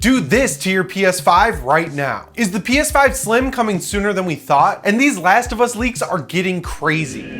Do this to your PS5 right now. Is the PS5 Slim coming sooner than we thought? And these Last of Us leaks are getting crazy.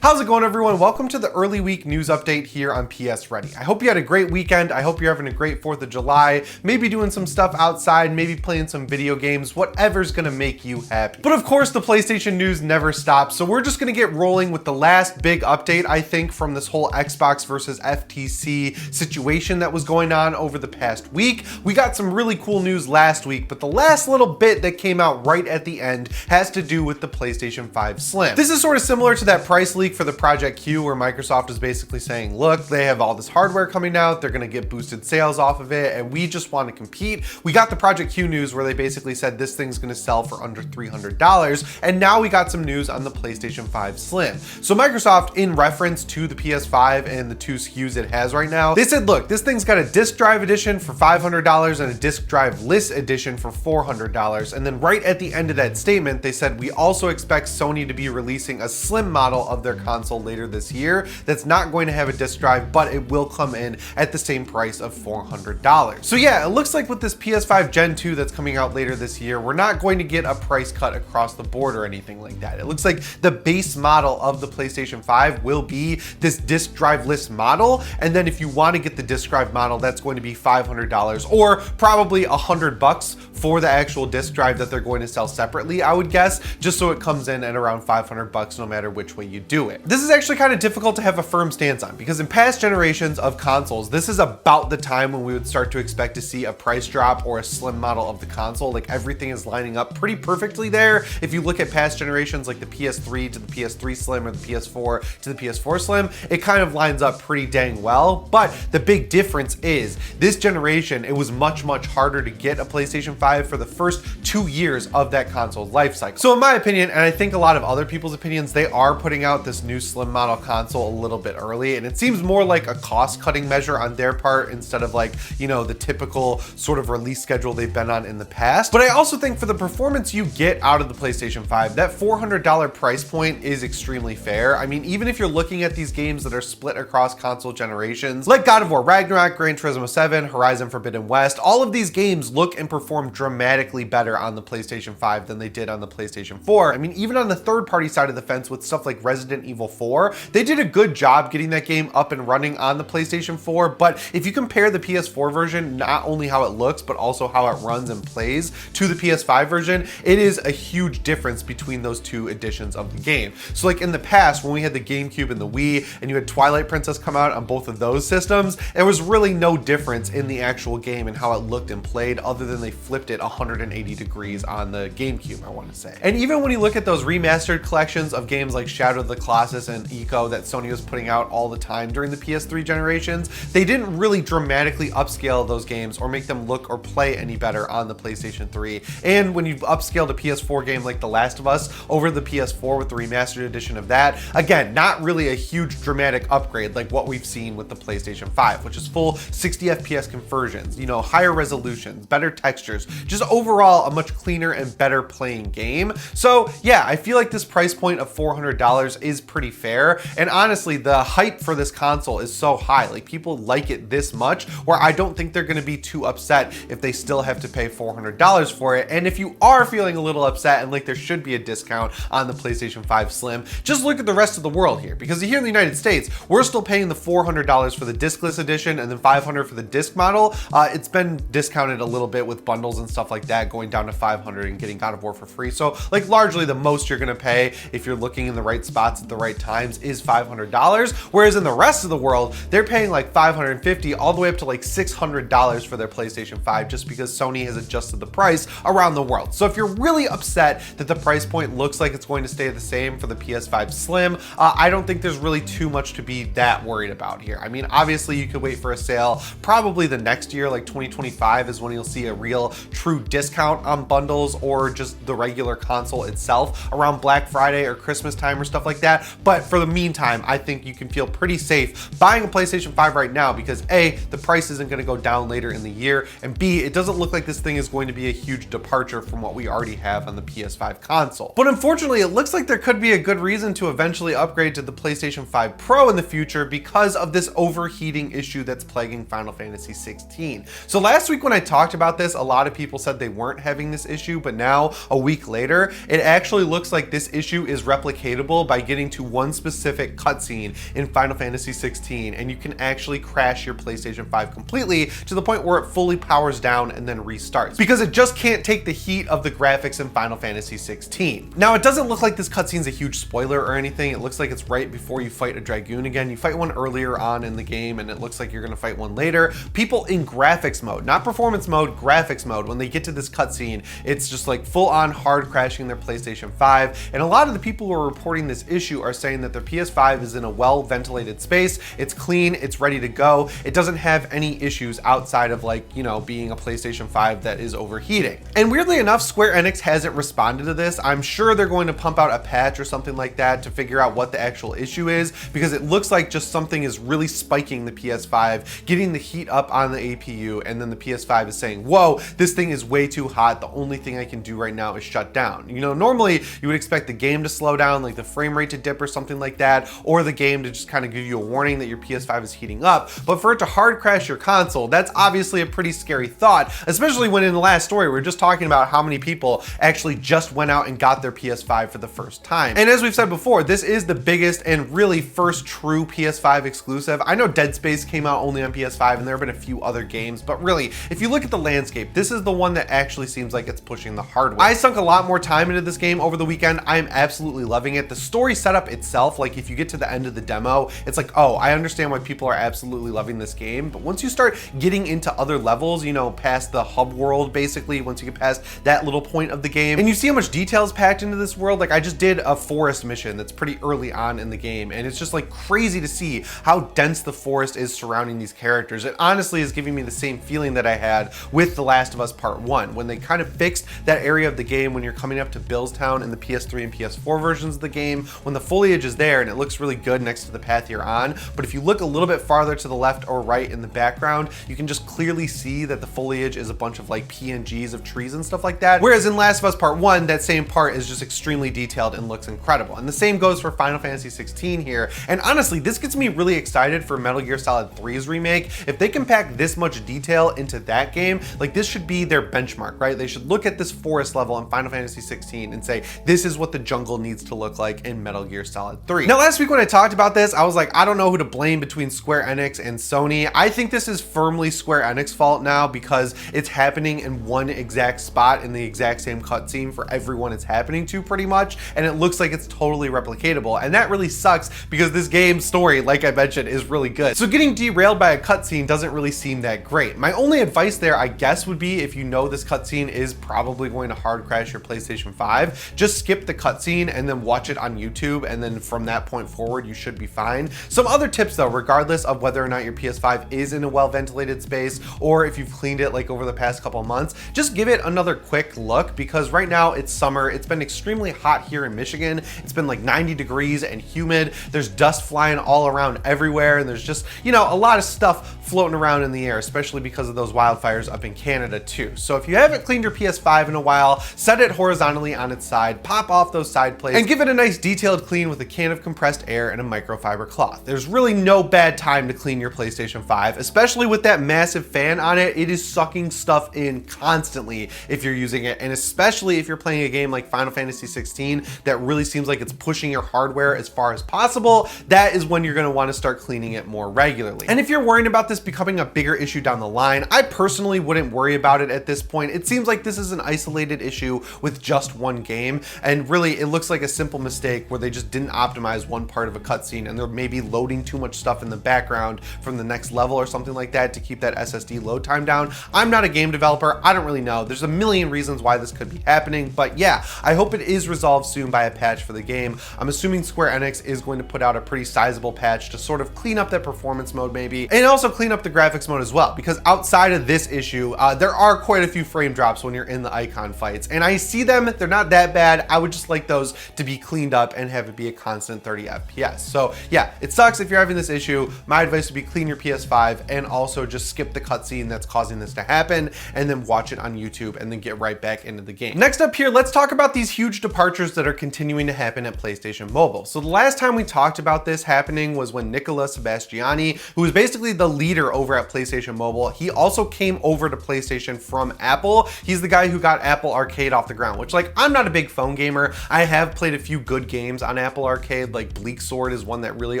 How's it going, everyone? Welcome to the early week news update here on PSReady. I hope you had a great weekend. I hope you're having a great 4th of July, maybe doing some stuff outside, maybe playing some video games, whatever's gonna make you happy. But of course, the PlayStation news never stops, so we're just gonna get rolling with the last big update, I think, from this whole Xbox versus FTC situation that was going on over the past week. We got some really cool news last week, but the last little bit that came out right at the end has to do with the PlayStation 5 Slim. This is sort of similar to that price leak for the Project Q, where Microsoft is basically saying, look, they have all this hardware coming out, they're gonna get boosted sales off of it, and we just want to compete. We got the Project Q news where they basically said this thing's gonna sell for under $300, and now we got some news on the PlayStation 5 Slim. So Microsoft, in reference to the PS5 and the two SKUs it has right now, they said, look, this thing's got a disk drive edition for $500 and a disk drive-less edition for $400. And then right at the end of that statement, they said, we also expect Sony to be releasing a slim model of their console later this year that's not going to have a disk drive, but it will come in at the same price of $400. So yeah, it looks like with this PS5 Gen 2 that's coming out later this year, we're not going to get a price cut across the board or anything like that. It looks like the base model of the PlayStation 5 will be this disk drive-less model, and then if you want to get the disk drive model, that's going to be $500 or probably $100 for the actual disk drive that they're going to sell separately, I would guess, just so it comes in at around $500 no matter which way you do it. This is actually kind of difficult to have a firm stance on because in past generations of consoles, this is about the time when we would start to expect to see a price drop or a slim model of the console. Like, everything is lining up pretty perfectly there. If you look at past generations like the PS3 to the PS3 Slim or the PS4 to the PS4 Slim, it kind of lines up pretty dang well. But the big difference is this generation, it was much harder to get a PlayStation 5 for the first 2 years of that console's life cycle. So in my opinion, and I think a lot of other people's opinions, they are putting out this new slim model console a little bit early, and it seems more like a cost-cutting measure on their part instead of, like, you know, the typical sort of release schedule they've been on in the past. But I also think for the performance you get out of the PlayStation 5, that $400 price point is extremely fair. I mean, even if you're looking at these games that are split across console generations, like God of War Ragnarok, Gran Turismo 7, Horizon Forbidden West, all of these games look and perform dramatically better on the PlayStation 5 than they did on the PlayStation 4. I mean, even on the third-party side of the fence with stuff like Resident Evil 4, they did a good job getting that game up and running on the PlayStation 4, but if you compare the PS4 version, not only how it looks, but also how it runs and plays to the PS5 version, it is a huge difference between those two editions of the game. So like in the past, when we had the GameCube and the Wii, and you had Twilight Princess come out on both of those systems, there was really no difference in the actual game and how it looked and played, other than they flipped it 180 degrees on the GameCube, I want to say. And even when you look at those remastered collections of games like Shadow of the Colossus and Eco that Sony was putting out all the time during the PS3 generations, they didn't really dramatically upscale those games or make them look or play any better on the PlayStation 3. And when you've upscaled a PS4 game like The Last of Us over the PS4 with the remastered edition of that, again, not really a huge dramatic upgrade like what we've seen with the PlayStation 5, which is full 60 FPS conversions, you know, higher resolutions, better textures, just overall a much cleaner and better playing game. So yeah, I feel like this price point of $400 is pretty fair. And honestly, the hype for this console is so high. Like, people like it this much where I don't think they're gonna be too upset if they still have to pay $400 for it. And if you are feeling a little upset and like there should be a discount on the PlayStation 5 Slim, just look at the rest of the world here. Because here in the United States, we're still paying the $400 for the discless edition and then $500 for the disc model. It's been discounted a little bit with bundles and stuff like that, going down to $500 and getting God of War for free. So like, largely the most you're gonna pay if you're looking in the right spots at the right times is $500. Whereas in the rest of the world, they're paying like $550 all the way up to like $600 for their PlayStation 5, just because Sony has adjusted the price around the world. So if you're really upset that the price point looks like it's going to stay the same for the PS5 Slim, I don't think there's really too much to be that worried about here. I mean, obviously you could wait for a sale probably the next year, like 2025 is when you'll see a real true discount on bundles or just the regular console itself around Black Friday or Christmas time or stuff like that. that. But for the meantime, I think you can feel pretty safe buying a PlayStation 5 right now because A, the price isn't gonna go down later in the year, and B, it doesn't look like this thing is going to be a huge departure from what we already have on the PS5 console. But unfortunately, it looks like there could be a good reason to eventually upgrade to the PlayStation 5 Pro in the future because of this overheating issue that's plaguing Final Fantasy 16. So last week when I talked about this, a lot of people said they weren't having this issue, but now a week later, it actually looks like this issue is replicatable by getting to one specific cutscene in Final Fantasy 16, and you can actually crash your PlayStation 5 completely to the point where it fully powers down and then restarts because it just can't take the heat of the graphics in Final Fantasy 16. Now, it doesn't look like this cutscene's a huge spoiler or anything. It looks like it's right before you fight a Dragoon again. You fight one earlier on in the game, and it looks like you're gonna fight one later. People in graphics mode, not performance mode, graphics mode, when they get to this cutscene, it's just like full on hard crashing their PlayStation 5. And a lot of the people who are reporting this issue are saying that their PS5 is in a well ventilated space. It's clean, it's ready to go. It doesn't have any issues outside of like, you know, being a PlayStation 5 that is overheating. And weirdly enough, Square Enix hasn't responded to this. I'm sure they're going to pump out a patch or something like that to figure out what the actual issue is, because it looks like just something is really spiking the PS5, getting the heat up on the APU, and then the PS5 is saying, whoa, this thing is way too hot. The only thing I can do right now is shut down. You know, normally you would expect the game to slow down, like the frame rate to dip or something like that, or the game to just kind of give you a warning that your PS5 is heating up. But for it to hard crash your console, that's obviously a pretty scary thought, especially when in the last story, we were just talking about how many people actually just went out and got their PS5 for the first time. And as we've said before, this is the biggest and really first true PS5 exclusive. I know Dead Space came out only on PS5 and there have been a few other games, but really, if you look at the landscape, this is the one that actually seems like it's pushing the hardware. I sunk a lot more time into this game over the weekend. I am absolutely loving it. The story setup itself, like if you get to the end of the demo, it's like, oh, I understand why people are absolutely loving this game. But once you start getting into other levels, you know, past the hub world, basically, once you get past that little point of the game, and you see how much detail is packed into this world, like I just did a forest mission that's pretty early on in the game, and it's just like crazy to see how dense the forest is surrounding these characters. It honestly is giving me the same feeling that I had with The Last of Us Part 1, when they kind of fixed that area of the game when you're coming up to Billstown in the PS3 and PS4 versions of the game, when the foliage is there and it looks really good next to the path you're on. But if you look a little bit farther to the left or right in the background, you can just clearly see that the foliage is a bunch of like PNGs of trees and stuff like that. Whereas in Last of Us Part 1, that same part is just extremely detailed and looks incredible. And the same goes for Final Fantasy 16 here. And honestly, this gets me really excited for Metal Gear Solid 3's remake. If they can pack this much detail into that game, like this should be their benchmark, right? They should look at this forest level in Final Fantasy 16 and say, this is what the jungle needs to look like in Metal Gear Solid 3. Now, last week when I talked about this, I was like, I don't know who to blame between Square Enix and Sony. I think this is firmly Square Enix fault now because it's happening in one exact spot in the exact same cutscene for everyone it's happening to pretty much. And it looks like it's totally replicatable. And that really sucks because this game's story, like I mentioned, is really good. So getting derailed by a cutscene doesn't really seem that great. My only advice there, I guess, would be if you know this cutscene is probably going to hard crash your PlayStation 5, just skip the cutscene and then watch it on YouTube, and then from that point forward, you should be fine. Some other tips though, regardless of whether or not your PS5 is in a well-ventilated space, or if you've cleaned it like over the past couple months, just give it another quick look, because right now it's summer. It's been extremely hot here in Michigan. It's been like 90 degrees and humid. There's dust flying all around everywhere, and there's just, you know, a lot of stuff floating around in the air, especially because of those wildfires up in Canada too. So if you haven't cleaned your PS5 in a while, set it horizontally on its side, pop off those side plates, and give it a nice detailed clean with a can of compressed air and a microfiber cloth. There's really no bad time to clean your PlayStation 5, especially with that massive fan on it. It is sucking stuff in constantly if you're using it, and especially if you're playing a game like Final Fantasy 16 that really seems like it's pushing your hardware as far as possible, that is when you're going to want to start cleaning it more regularly. And if you're worried about this becoming a bigger issue down the line, I personally wouldn't worry about it at this point. It seems like this is an isolated issue with just one game, and really it looks like a simple mistake where they just didn't optimize one part of a cutscene, and they're maybe loading too much stuff in the background from the next level or something like that to keep that SSD load time down. I'm not a game developer. I don't really know. There's a million reasons why this could be happening, but yeah, I hope it is resolved soon by a patch for the game. I'm assuming Square Enix is going to put out a pretty sizable patch to sort of clean up that performance mode maybe, and also clean up the graphics mode as well, because outside of this issue, there are quite a few frame drops when you're in the icon fights, and I see them. They're not that bad. I would just like those to be cleaned up and have it be a constant 30 FPS. So yeah, it sucks if you're having this issue. My advice would be clean your PS5 and also just skip the cutscene that's causing this to happen and then watch it on YouTube and then get right back into the game. Next up here, let's talk about these huge departures that are continuing to happen at PlayStation Mobile. So the last time we talked about this happening was when Nicola Sebastiani, who is basically the leader over at PlayStation Mobile, he also came over to PlayStation from Apple. He's the guy who got Apple Arcade off the ground, which, like, I'm not a big phone gamer. I have played a few good games on Apple Arcade, like Bleak Sword is one that really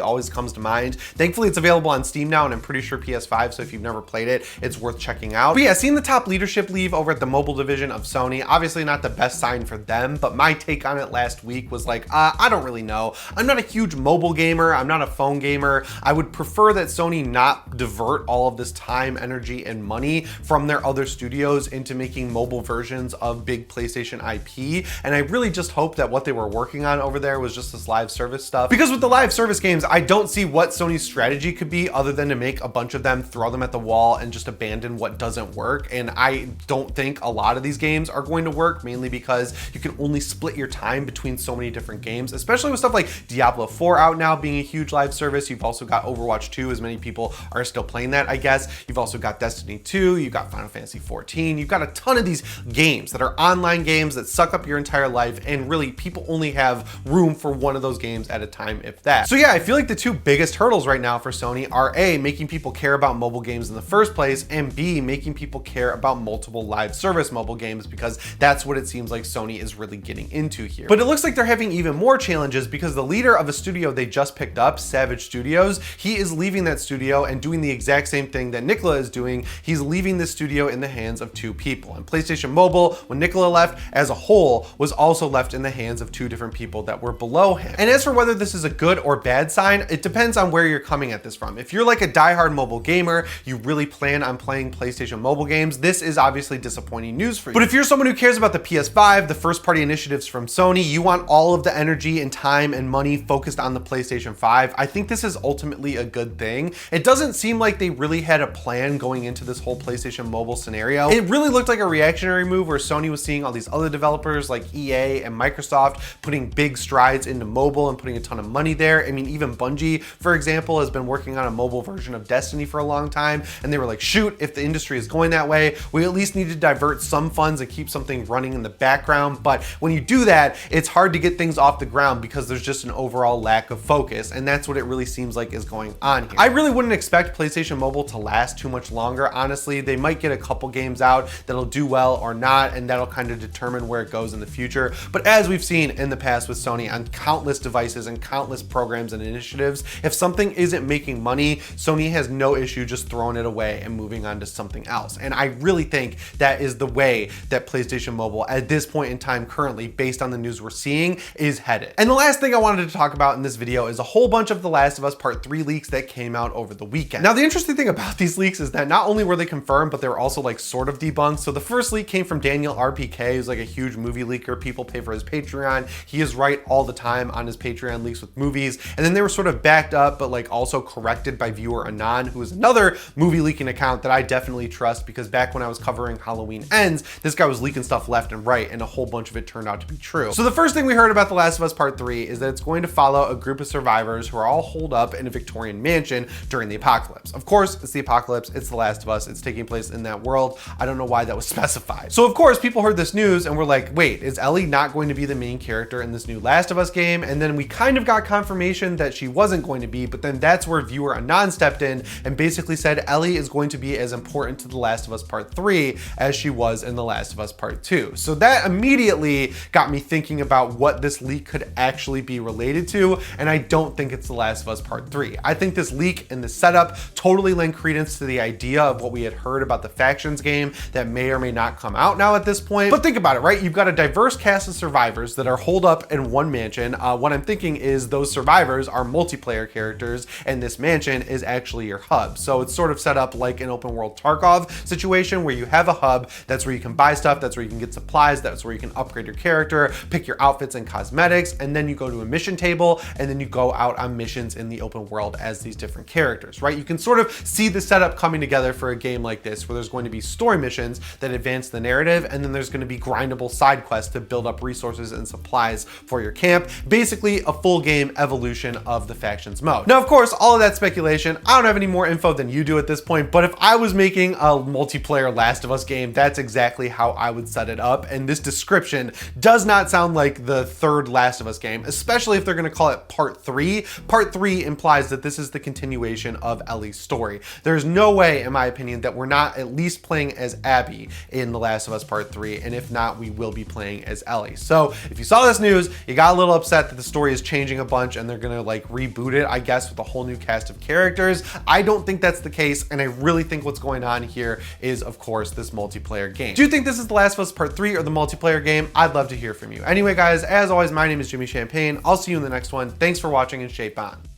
always comes to mind. Thankfully, it's available on Steam now, and I'm pretty sure PS5, so if you've never played it, it's worth checking out. But yeah, seeing the top leadership leave over at the mobile division of Sony, obviously not the best sign for them, but my take on it last week was like, I don't really know. I'm not a huge mobile gamer. I'm not a phone gamer. I would prefer that Sony not divert all of this time, energy, and money from their other studios into making mobile versions of big PlayStation IP. And I really just hope that what they were working on over there was just this live service stuff. Because with the live service games, I don't see what Sony's strategy could be other than to make a bunch of them, throw them at the wall, and just abandon what doesn't work. And I don't think a lot of these games are going to work, mainly because you can only split your time between so many different games, especially with stuff like Diablo 4 out now being a huge live service. You've also got Overwatch 2, as many people are still playing that, I guess. You've also got Destiny 2, you've got Final Fantasy 14, you've got a ton of these games that are online games that suck up your entire life, and really people only have room for one of those games at a time, if that. So yeah, I feel like the two biggest hurdles right now for Sony are A, making people care about mobile games in the first place, and B, making people care about multiple live service mobile games, because that's what it seems like Sony is really getting into here. But it looks like they're having even more challenges because the leader of a studio they just picked up, Savage Studios, he is leaving that studio and doing the exact same thing that Nicola is doing. He's leaving the studio in the hands of two people. And PlayStation Mobile, when Nicola left, as a whole, was also left in the hands of two different people that were below him. And as for whether this is a good or bad sign, it depends on where you're coming at this from. If you're like a diehard mobile gamer, you really plan on playing PlayStation Mobile games, this is obviously disappointing news for you. But if you're someone who cares about the PS5, the first party initiatives from Sony, you want all of the energy and time and money focused on the PlayStation 5, I think this is ultimately a good thing. It doesn't seem like they really had a plan going into this whole PlayStation Mobile scenario. It really looked like a reactionary move where Sony was seeing all these other developers like EA and Microsoft putting big strides into mobile and putting a ton of money there. I mean, even Bungie, for example, has been working on a mobile version of Destiny for a long time, and they were like, shoot, if the industry is going that way, we at least need to divert some funds and keep something running in the background. But when you do that, it's hard to get things off the ground because there's just an overall lack of focus, and that's what it really seems like is going on here. I really wouldn't expect PlayStation Mobile to last too much longer, honestly. They might get a couple games out that'll do well or not, and that'll kind of determine where it goes in the future. But as we've seen in the past with Sony on countless devices and countless programs and initiatives, if something isn't making money, Sony has no issue just throwing it away and moving on to something else. And I really think that is the way that PlayStation Mobile at this point in time currently, based on the news we're seeing, is headed. And the last thing I wanted to talk about in this video is a whole bunch of The Last of Us Part 3 leaks that came out over the weekend. Now, the interesting thing about these leaks is that not only were they confirmed, but they were also like sort of debunked. So the first leak came from Daniel RPK, who's like a huge movie leaker. People pay for his Patreon. He is right all the time on his Patreon leaks with movies. And then they were sort of backed up, but like also corrected by viewer Anon, who is another movie leaking account that I definitely trust, because back when I was covering Halloween Ends, this guy was leaking stuff left and right, and a whole bunch of it turned out to be true. So the first thing we heard about The Last of Us Part 3 is that it's going to follow a group of survivors who are all holed up in a Victorian mansion during the apocalypse. Of course, it's the apocalypse, it's The Last of Us, it's taking place in that world. I don't know why that was specified. So of course, people heard this news and were like, wait, is Ellie not going to be the main character in this new Last of Us game? And then we kind of got confirmation that she wasn't going to be, but then that's where viewer Anon stepped in and basically said Ellie is going to be as important to The Last of Us Part 3 as she was in The Last of Us Part 2. So that immediately got me thinking about what this leak could actually be related to, and I don't think it's The Last of Us Part 3. I think this leak and the setup totally lend credence to the idea of what we had heard about the Factions game that may or may not come out now at this point. But think about it, right? You've got a diverse cast of survivors that are holed up in one mansion. What I'm thinking is those survivors are multiplayer characters, and this mansion is actually your hub. So it's sort of set up like an open world Tarkov situation where you have a hub, that's where you can buy stuff, that's where you can get supplies, that's where you can upgrade your character, pick your outfits and cosmetics, and then you go to a mission table, and then you go out on missions in the open world as these different characters, right? You can sort of see the setup coming together for a game like this, where there's going to be story missions that advance the narrative, and then there's going to be grindable side quests to build up resources and supplies for your camp. basically a full game evolution of the factions mode. Now, of course, all of that speculation, I don't have any more info than you do at this point, but if I was making a multiplayer Last of Us game, that's exactly how I would set it up. And this description does not sound like the third Last of Us game, especially if they're going to call it Part 3. Part 3 implies that this is the continuation of Ellie's story. There's no way, in my opinion, that we're not at least playing as Abby in The Last of Us Part 3, and if not, we will be playing as Ellie. So if you saw this news, you got a little upset that the story is changing a bunch and they're gonna like reboot it, I guess, with a whole new cast of characters. I don't think that's the case, and I really think what's going on here is, of course, this multiplayer game. Do you think this is The Last of Us Part 3 or the multiplayer game? I'd love to hear from you. Anyway, guys, as always, my name is Jimmy Champagne. I'll see you in the next one. Thanks for watching, and shape on.